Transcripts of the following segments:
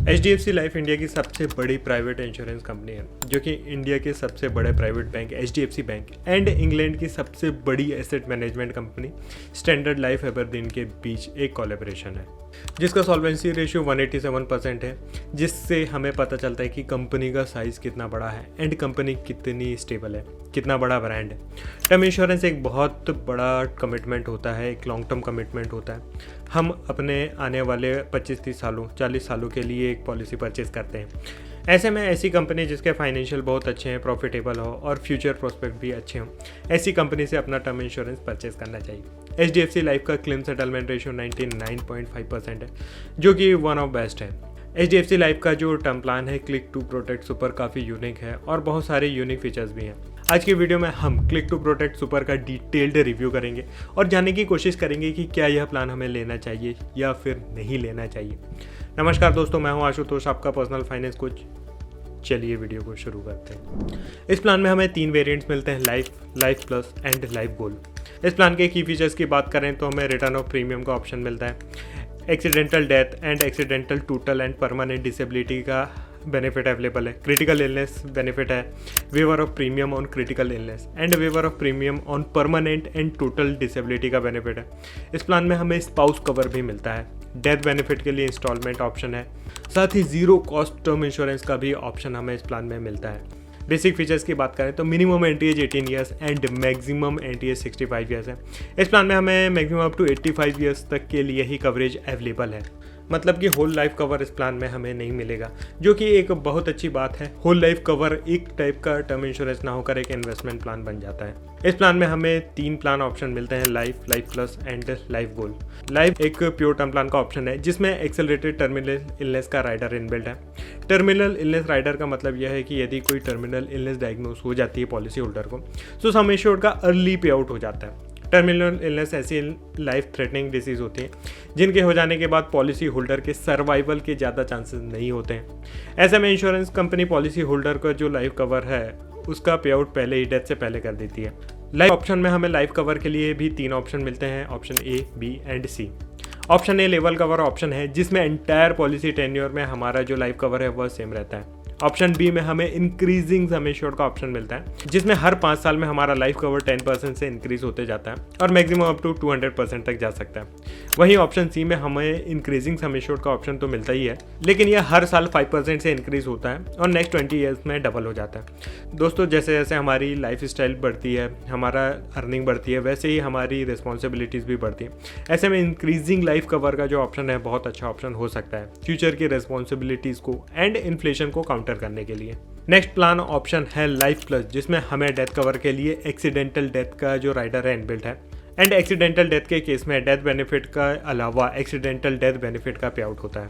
HDFC life India की सबसे बड़ी प्राइवेट इंश्योरेंस कंपनी है, जो कि इंडिया के सबसे बड़े private bank HDFC bank and England की सबसे बड़ी asset management company Standard Life Aberdeen के बीच एक कोलैबोरेशन है, जिसका सॉल्वेंसी रेशियो 187% है, जिससे हमें पता चलता है कि कंपनी का साइज़ कितना बड़ा है एंड कंपनी कितनी स्टेबल है, कितना बड़ा ब्रांड है। टर्म इंश्योरेंस एक बहुत बड़ा कमिटमेंट होता है, एक लॉन्ग टर्म कमिटमेंट होता है। हम अपने आने वाले 25-30 सालों 40 सालों के लिए एक पॉलिसी परचेज करते हैं। ऐसे में ऐसी कंपनी जिसके फाइनेंशियल बहुत अच्छे हैं, प्रॉफिटेबल हो और फ्यूचर प्रोस्पेक्ट भी अच्छे हों, ऐसी कंपनी से अपना टर्म इंश्योरेंस परचेज करना चाहिए। HDFC लाइफ का क्लेम सेटलमेंट रेशियो 99.5% है, जो कि वन ऑफ बेस्ट है। HDFC लाइफ का जो टर्म प्लान है क्लिक टू प्रोटेक्ट सुपर काफ़ी यूनिक है और बहुत सारे यूनिक फीचर्स भी हैं। आज की वीडियो में हम क्लिक टू प्रोटेक्ट सुपर का डिटेल्ड रिव्यू करेंगे और जानने की कोशिश करेंगे कि क्या यह प्लान हमें लेना चाहिए या फिर नहीं लेना चाहिए। नमस्कार दोस्तों, मैं हूं आशुतोष, आपका पर्सनल फाइनेंस कोच। चलिए वीडियो को शुरू करते हैं। इस प्लान में हमें 3 वेरिएंट्स मिलते हैं, life plus and life goal. इस प्लान के की फीचर्स की बात करें तो हमें रिटर्न ऑफ प्रीमियम का ऑप्शन मिलता है, accidental death and accidental total and permanent disability का बेनिफिट अवेलेबल है, क्रिटिकल इलनेस बेनिफिट है, waiver of premium on critical illness and waiver of premium on permanent and total disability का benefit है। इस plan में हमें स्पाउस कवर भी मिलता है, डेथ बेनिफिट के लिए इंस्टॉलमेंट ऑप्शन है, साथ ही जीरो कॉस्ट टर्म इंश्योरेंस का भी ऑप्शन हमें इस प्लान में मिलता है। बेसिक फीचर्स की बात करें तो minimum entry age 18 years and maximum entry age 65 years है। इस प्लान में हमें मैक्सिमम अप टू 85 ईयर्स तक के लिए ही कवरेज अवेलेबल है, मतलब कि होल लाइफ कवर इस प्लान में हमें नहीं मिलेगा, जो कि एक बहुत अच्छी बात है। होल लाइफ कवर एक टाइप का टर्म इंश्योरेंस ना होकर एक इन्वेस्टमेंट प्लान बन जाता है। इस प्लान में हमें 3 प्लान ऑप्शन मिलते हैं, life plus and life goal. Life एक प्योर टर्म प्लान का ऑप्शन है, जिसमें एक्सेलरेटेड टर्मिनल इलनेस का राइडर इनबिल्ट है। टर्मिनल इलनेस राइडर का मतलब यह है कि यदि कोई टर्मिनल इलनेस डायग्नोस हो जाती है पॉलिसी होल्डर को, तो सम एश्योर्ड का अर्ली पे आउट हो जाता है। टर्मिनल इलनेस ऐसी लाइफ थ्रेटनिंग डिसीज होती हैं जिनके हो जाने के बाद पॉलिसी होल्डर के सर्वाइवल के ज़्यादा चांसेस नहीं होते हैं। ऐसे में इंश्योरेंस कंपनी पॉलिसी होल्डर का जो लाइफ कवर है उसका पे आउट पहले ही डेथ से पहले कर देती है। लाइफ ऑप्शन में हमें लाइफ कवर के लिए भी 3 ऑप्शन मिलते हैं, option A, B and C। Option A level cover option है, जिसमें एंटायर पॉलिसी टेन्योर में हमारा जो लाइफ कवर है वह सेम रहता है। ऑप्शन बी में हमें इंक्रीजिंग सम एश्योर्ड का ऑप्शन मिलता है, जिसमें हर 5 साल में हमारा लाइफ कवर 10% से इंक्रीज होते जाता है और मैक्सिमम अप टू 200% तक जा सकता है। वहीं ऑप्शन सी में हमें इंक्रीजिंग सम एश्योर्ड का ऑप्शन तो मिलता ही है, लेकिन यह हर साल 5% से इंक्रीज होता है और नेक्स्ट 20 ईयर्स में डबल हो जाता है। दोस्तों, जैसे जैसे हमारी लाइफ स्टाइल बढ़ती है, हमारा अर्निंग बढ़ती है, वैसे ही हमारी रिस्पॉन्सिबिलिटीज़ भी बढ़ती हैं। ऐसे में इंक्रीजिंग लाइफ कवर का जो ऑप्शन है बहुत अच्छा ऑप्शन हो सकता है फ्यूचर की रिस्पॉन्सिबिलिटीज़ को एंड इन्फ्लेशन को काउंटर करने के लिए। नेक्स्ट प्लान ऑप्शन है लाइफ प्लस, जिसमें हमें डेथ कवर के लिए एक्सीडेंटल डेथ का जो राइडर है इनबिल्ट है एंड एक्सीडेंटल डेथ के केस में डेथ बेनिफिट का अलावा एक्सीडेंटल डेथ बेनिफिट का पे आउट होता है,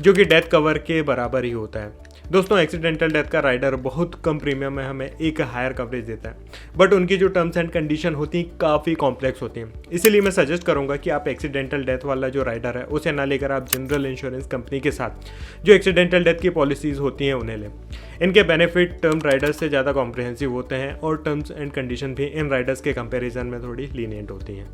जो कि डेथ कवर के बराबर ही होता है। दोस्तों, एक्सीडेंटल डेथ का राइडर बहुत कम प्रीमियम में हमें एक हायर कवरेज देता है, बट उनकी जो टर्म्स एंड कंडीशन होती हैं काफ़ी कॉम्प्लेक्स होती हैं। इसीलिए मैं सजेस्ट करूंगा कि आप एक्सीडेंटल डेथ वाला जो राइडर है उसे ना लेकर आप जनरल इंश्योरेंस कंपनी के साथ जो एक्सीडेंटल डेथ की पॉलिसीज़ होती हैं उन्हें लें। इनके बेनिफिट टर्म राइडर्स से ज़्यादा कॉम्प्रिहेंसिव होते हैं और टर्म्स एंड कंडीशन भी इन राइडर्स के कंपैरिजन में थोड़ी लीनियंट होती हैं।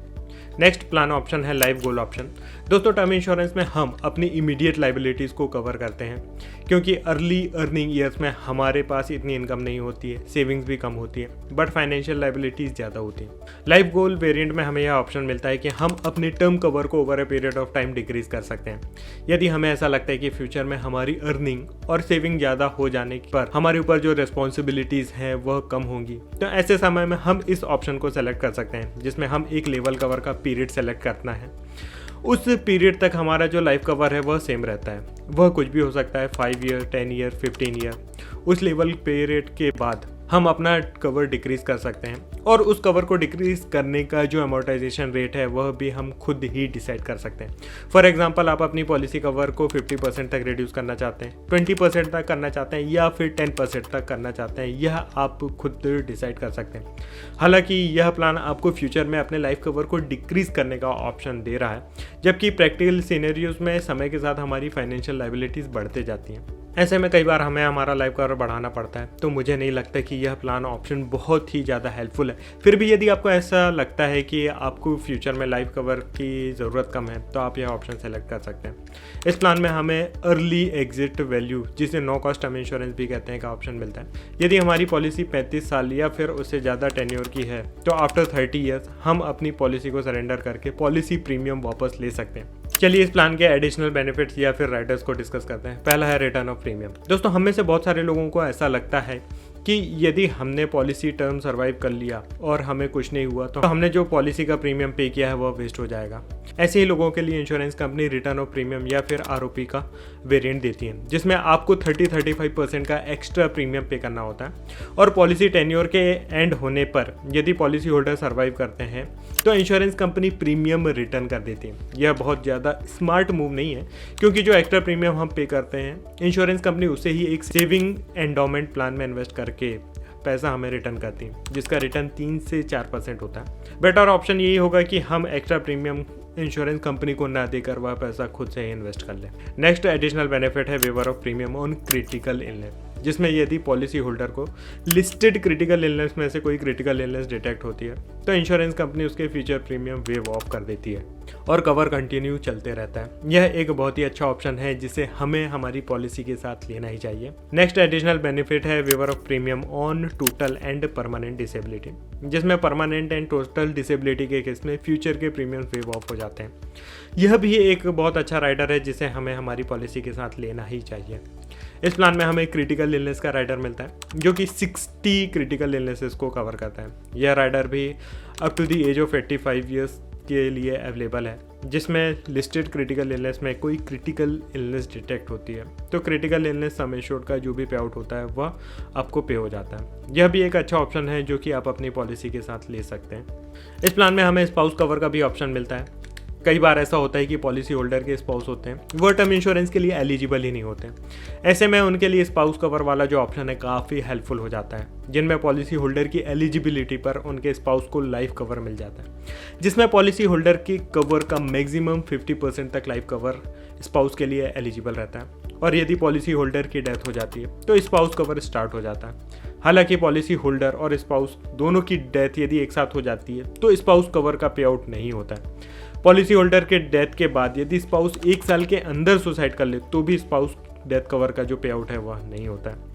नेक्स्ट प्लान ऑप्शन है लाइफ गोल ऑप्शन। दोस्तों, टर्म इंश्योरेंस में हम अपनी इमीडिएट लाइबिलिटीज़ को कवर करते हैं, क्योंकि अर्ली अर्निंग ईयर्स में हमारे पास इतनी इनकम नहीं होती है, सेविंग्स भी कम होती है, बट फाइनेंशियल लाइबिलिटीज़ ज़्यादा होती हैं। लाइफ गोल वेरिएंट में हमें यह ऑप्शन मिलता है कि हम अपने टर्म कवर को over a period of time decrease कर सकते हैं। यदि हमें ऐसा लगता है कि फ्यूचर में हमारी अर्निंग और सेविंग ज़्यादा हो जाने पर हमारे ऊपर जो रिस्पॉन्सिबिलिटीज़ हैं वह कम होंगी, तो ऐसे समय में हम इस ऑप्शन को सेलेक्ट कर सकते हैं, जिसमें हम एक लेवल कवर का पीरियड सेलेक्ट करना है। उस पीरियड तक हमारा जो लाइफ कवर है वह सेम रहता है, वह कुछ भी हो सकता है, 5 ईयर, 10 ईयर, 15 ईयर। उस लेवल पीरियड के बाद हम अपना कवर डिक्रीज कर सकते हैं और उस कवर को डिक्रीज करने का जो अमोर्टाइजेशन रेट है वह भी हम खुद ही डिसाइड कर सकते हैं। फॉर एग्जांपल, आप अपनी पॉलिसी कवर को 50% तक रिड्यूस करना चाहते हैं, 20% तक करना चाहते हैं या फिर 10% तक करना चाहते हैं, यह आप खुद डिसाइड कर सकते हैं। हालांकि यह प्लान आपको फ्यूचर में अपने लाइफ कवर को डिक्रीज करने का ऑप्शन दे रहा है, जबकि प्रैक्टिकल सिनेरियोज में समय के साथ हमारी फाइनेंशियल लाइबिलिटीज़ बढ़ते जाती हैं। ऐसे में कई बार हमें हमारा लाइफ कवर बढ़ाना पड़ता है, तो मुझे नहीं लगता कि यह प्लान ऑप्शन बहुत ही ज़्यादा हेल्पफुल है। फिर भी यदि आपको ऐसा लगता है कि आपको फ्यूचर में लाइफ कवर की ज़रूरत कम है, तो आप यह ऑप्शन सेलेक्ट कर सकते हैं। इस प्लान में हमें अर्ली एग्जिट वैल्यू, जिसे नो कॉस्ट टर्म इंश्योरेंस भी कहते हैं, का ऑप्शन मिलता है। यदि हमारी पॉलिसी 35 साल या फिर उससे ज़्यादा टेन्योर की है, तो आफ्टर 30 ईयर्स हम अपनी पॉलिसी को सरेंडर करके पॉलिसी प्रीमियम वापस ले सकते हैं। चलिए इस प्लान के एडिशनल बेनिफिट्स या फिर राइडर्स को डिस्कस करते हैं। पहला है रिटर्न ऑफ प्रीमियम। दोस्तों, हम में से बहुत सारे लोगों को ऐसा लगता है कि यदि हमने पॉलिसी टर्म सर्वाइव कर लिया और हमें कुछ नहीं हुआ, तो हमने जो पॉलिसी का प्रीमियम पे किया है वह वेस्ट हो जाएगा। ऐसे ही लोगों के लिए insurance company return of premium या फिर आरओपी का वेरिएंट देती है, जिसमें आपको 30-35% का एक्स्ट्रा प्रीमियम पे करना होता है। और पॉलिसी टेन्योर के एंड होने पर यदि पॉलिसी होल्डर सर्वाइव करते हैं, तो इंश्योरेंस कंपनी प्रीमियम रिटर्न कर देती है। यह बहुत ज़्यादा स्मार्ट मूव नहीं है, क्योंकि जो एक्स्ट्रा प्रीमियम हम पे करते हैं, इंश्योरेंस कंपनी उसे ही एक सेविंग एंडोमेंट प्लान में इन्वेस्ट करके पैसा हमें रिटर्न करती है, जिसका रिटर्न 3 से 4% होता है। बेटर ऑप्शन यही होगा कि हम एक्स्ट्रा प्रीमियम इंश्योरेंस कंपनी को ना देकर वह पैसा खुद से ही इन्वेस्ट कर लें। नेक्स्ट एडिशनल बेनिफिट है waiver of premium on critical illness, जिसमें यदि पॉलिसी होल्डर को लिस्टेड क्रिटिकल इलनेस में से कोई क्रिटिकल इलनेस डिटेक्ट होती है, तो इंश्योरेंस कंपनी उसके फ्यूचर प्रीमियम वेव ऑफ कर देती है और कवर कंटिन्यू चलते रहता है। यह एक बहुत ही अच्छा ऑप्शन है, जिसे हमें हमारी पॉलिसी के साथ लेना ही चाहिए। नेक्स्ट एडिशनल बेनिफिट है waiver of premium on total and permanent disability, जिसमें परमानेंट एंड टोटल डिसेबिलिटी के केस में फ्यूचर के प्रीमियम वेव ऑफ हो जाते हैं। यह भी एक बहुत अच्छा राइडर है, जिसे हमें हमारी पॉलिसी के साथ लेना ही चाहिए। इस प्लान में हमें क्रिटिकल इलनेस का राइडर मिलता है, जो कि 60 क्रिटिकल इलनेसेस को कवर करता है। यह राइडर भी up to the age of 85 years के लिए अवेलेबल है, जिसमें लिस्टेड क्रिटिकल इलनेस में कोई क्रिटिकल इलनेस डिटेक्ट होती है, तो क्रिटिकल इलनेस सम एश्योर्ड का जो भी पे आउट होता है वह आपको पे हो जाता है। यह भी एक अच्छा ऑप्शन है, जो कि आप अपनी पॉलिसी के साथ ले सकते हैं। इस प्लान में हमें स्पाउस कवर का भी ऑप्शन मिलता है। कई बार ऐसा होता है कि पॉलिसी होल्डर के स्पाउस होते हैं, वो टर्म इंश्योरेंस के लिए एलिजिबल ही नहीं होते। ऐसे में उनके लिए स्पाउस कवर वाला जो ऑप्शन है काफ़ी हेल्पफुल हो जाता है, जिनमें पॉलिसी होल्डर की एलिजिबिलिटी पर उनके स्पाउस को लाइफ कवर मिल जाता है, जिसमें पॉलिसी होल्डर की कवर का मैक्सिमम 50% तक लाइफ कवर स्पाउस के लिए एलिजिबल रहता है। और यदि पॉलिसी होल्डर की डेथ हो जाती है, तो स्पाउस कवर स्टार्ट हो जाता है। हालांकि पॉलिसी होल्डर और स्पाउस दोनों की डेथ यदि एक साथ हो जाती है, तो स्पाउस कवर का पे आउट नहीं होता है। पॉलिसी होल्डर के डेथ के बाद यदि स्पाउस 1 साल के अंदर सुसाइड कर ले, तो भी स्पाउस डेथ कवर का जो पे आउट है वह नहीं होता है।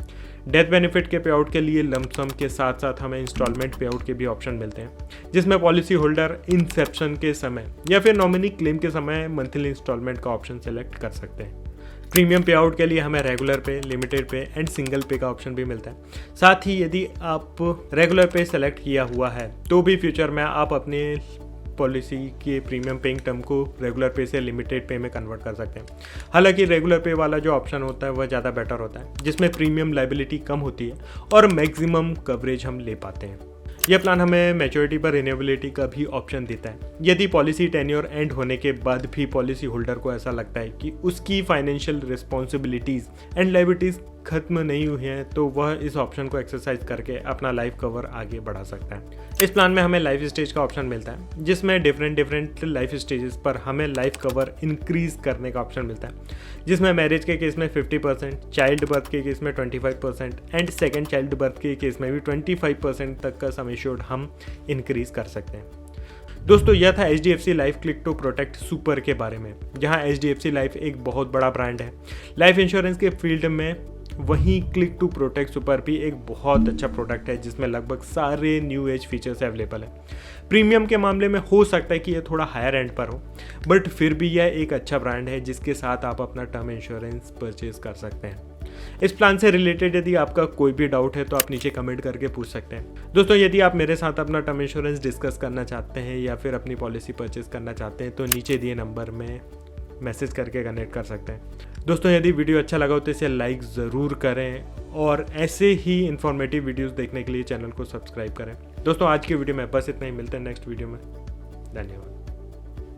डेथ बेनिफिट के पे आउट के लिए लमसम के साथ साथ हमें इंस्टॉलमेंट पे आउट के भी ऑप्शन मिलते हैं, जिसमें पॉलिसी होल्डर इंसेप्शन के समय या फिर नॉमिनी क्लेम के समय मंथली इंस्टॉलमेंट का ऑप्शन सेलेक्ट कर सकते हैं। प्रीमियम पे आउट के लिए हमें रेगुलर पे, लिमिटेड पे एंड सिंगल पे का ऑप्शन भी मिलता है। साथ ही यदि आप रेगुलर पे सेलेक्ट किया हुआ है, तो भी फ्यूचर में आप अपने पॉलिसी के प्रीमियम पेइंग टर्म को रेगुलर पे से लिमिटेड पे में कन्वर्ट कर सकते हैं। हालांकि रेगुलर पे वाला जो ऑप्शन होता है वह ज़्यादा बेटर होता है, जिसमें प्रीमियम लायबिलिटी कम होती है और मैक्सिमम कवरेज हम ले पाते हैं। यह प्लान हमें मैच्योरिटी पर रिन्यूएबिलिटी का भी ऑप्शन देता है। यदि पॉलिसी टेन्योर एंड होने के बाद भी पॉलिसी होल्डर को ऐसा लगता है कि उसकी फाइनेंशियल रिस्पॉन्सिबिलिटीज़ एंड लायबिलिटीज़ खत्म नहीं हुई हैं, तो वह इस ऑप्शन को एक्सरसाइज करके अपना लाइफ कवर आगे बढ़ा सकता है। इस प्लान में हमें लाइफ स्टेज का ऑप्शन मिलता है, जिसमें डिफरेंट लाइफ स्टेजेस पर हमें लाइफ कवर इंक्रीज करने का ऑप्शन मिलता है, जिसमें मैरिज के केस में 50%, चाइल्ड बर्थ के केस में 25% एंड सेकेंड चाइल्ड बर्थ के केस में भी 25% तक का सम एश्योर्ड हम इंक्रीज कर सकते हैं। दोस्तों, यह था HDFC life click to protect super के बारे में, जहां HDFC लाइफ एक बहुत बड़ा ब्रांड है लाइफ इंश्योरेंस के फील्ड में। वहीं क्लिक टू प्रोटेक्ट सुपर भी एक बहुत अच्छा प्रोडक्ट है, जिसमें लगभग सारे न्यू एज फीचर्स अवेलेबल है। प्रीमियम के मामले में हो सकता है कि यह थोड़ा हायर एंड पर हो, बट फिर भी यह एक अच्छा ब्रांड है, जिसके साथ आप अपना टर्म इंश्योरेंस परचेज कर सकते हैं। इस प्लान से रिलेटेड यदि आपका कोई भी डाउट है, तो आप नीचे कमेंट करके पूछ सकते हैं। दोस्तों, यदि आप मेरे साथ अपना टर्म इंश्योरेंस डिस्कस करना चाहते हैं या फिर अपनी पॉलिसी परचेज करना चाहते हैं, तो नीचे दिए नंबर में मैसेज करके कनेक्ट कर सकते हैं। दोस्तों, यदि वीडियो अच्छा लगा हो तो इसे लाइक ज़रूर करें और ऐसे ही इन्फॉर्मेटिव वीडियोस देखने के लिए चैनल को सब्सक्राइब करें। दोस्तों, आज की वीडियो में बस इतना ही। मिलते हैं नेक्स्ट वीडियो में। धन्यवाद।